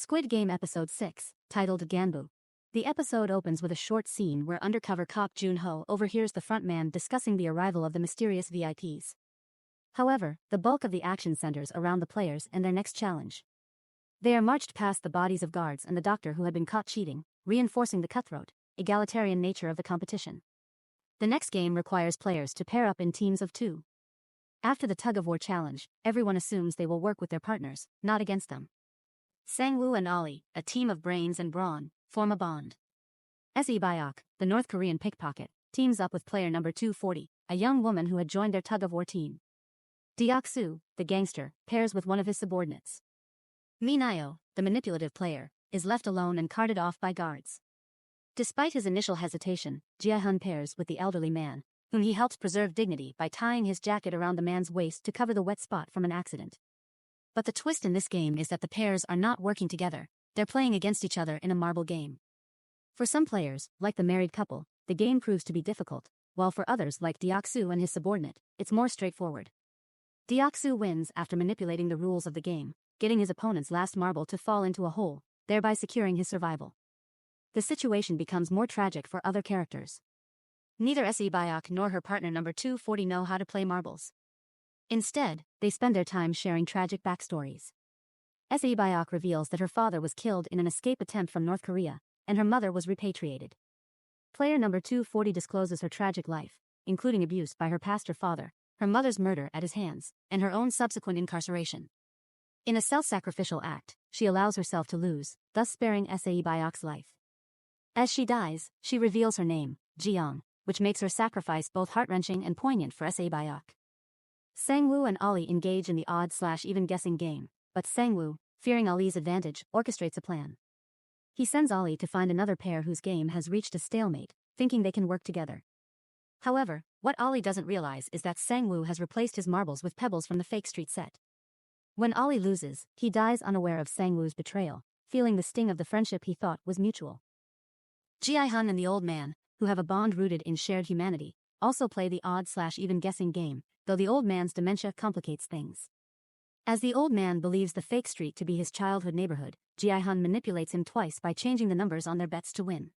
Squid Game Episode 6, titled Ganbu. The episode opens with a short scene where undercover cop Jun-ho overhears the frontman discussing the arrival of the mysterious VIPs. However, the bulk of the action centers around the players and their next challenge. They are marched past the bodies of guards and the doctor who had been caught cheating, reinforcing the cutthroat, egalitarian nature of the competition. The next game requires players to pair up in teams of 2. After the tug-of-war challenge, everyone assumes they will work with their partners, not against them. Sang-woo and Ollie, a team of brains and brawn, form a bond. Se-byok, the North Korean pickpocket, teams up with player number 240, a young woman who had joined their tug-of-war team. Deok-soo, the gangster, pairs with one of his subordinates. Minayo, the manipulative player, is left alone and carted off by guards. Despite his initial hesitation, Jae-hun pairs with the elderly man, whom he helps preserve dignity by tying his jacket around the man's waist to cover the wet spot from an accident. But the twist in this game is that the pairs are not working together, they're playing against each other in a marble game. For some players, like the married couple, the game proves to be difficult, while for others like Deok-soo and his subordinate, it's more straightforward. Deok-soo wins after manipulating the rules of the game, getting his opponent's last marble to fall into a hole, thereby securing his survival. The situation becomes more tragic for other characters. Neither Se-byok nor her partner number 240 know how to play marbles. Instead, they spend their time sharing tragic backstories. Se-byok reveals that her father was killed in an escape attempt from North Korea, and her mother was repatriated. Player number 240 discloses her tragic life, including abuse by her pastor father, her mother's murder at his hands, and her own subsequent incarceration. In a self-sacrificial act, she allows herself to lose, thus sparing Se-byok's life. As she dies, she reveals her name, Jeong, which makes her sacrifice both heart-wrenching and poignant for Se-byok. Sang-woo and Ollie engage in the odd-slash-even guessing game, but Sang-woo, fearing Ollie's advantage, orchestrates a plan. He sends Ollie to find another pair whose game has reached a stalemate, thinking they can work together. However, what Ollie doesn't realize is that Sang-woo has replaced his marbles with pebbles from the fake street set. When Ollie loses, he dies unaware of Sang-woo's betrayal, feeling the sting of the friendship he thought was mutual. Jae-hun and the old man, who have a bond rooted in shared humanity, also play the odd-slash-even guessing game, though the old man's dementia complicates things. As the old man believes the fake street to be his childhood neighborhood, Jae-hun manipulates him twice by changing the numbers on their bets to win.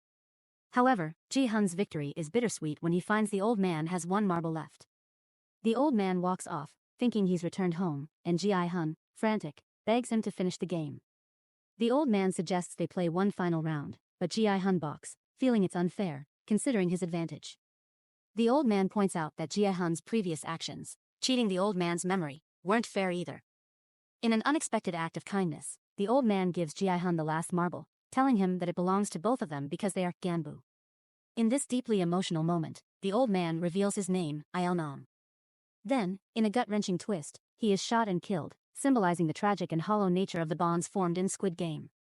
However, Jae-hun's victory is bittersweet when he finds the old man has one marble left. The old man walks off, thinking he's returned home, and Jae-hun, frantic, begs him to finish the game. The old man suggests they play one final round, but Jae-hun balks, feeling it's unfair, considering his advantage. The old man points out that Jae-hun's previous actions, cheating the old man's memory, weren't fair either. In an unexpected act of kindness, the old man gives Jae-hun the last marble, telling him that it belongs to both of them because they are Ganbu. In this deeply emotional moment, the old man reveals his name, Il-nam. Then, in a gut-wrenching twist, he is shot and killed, symbolizing the tragic and hollow nature of the bonds formed in Squid Game.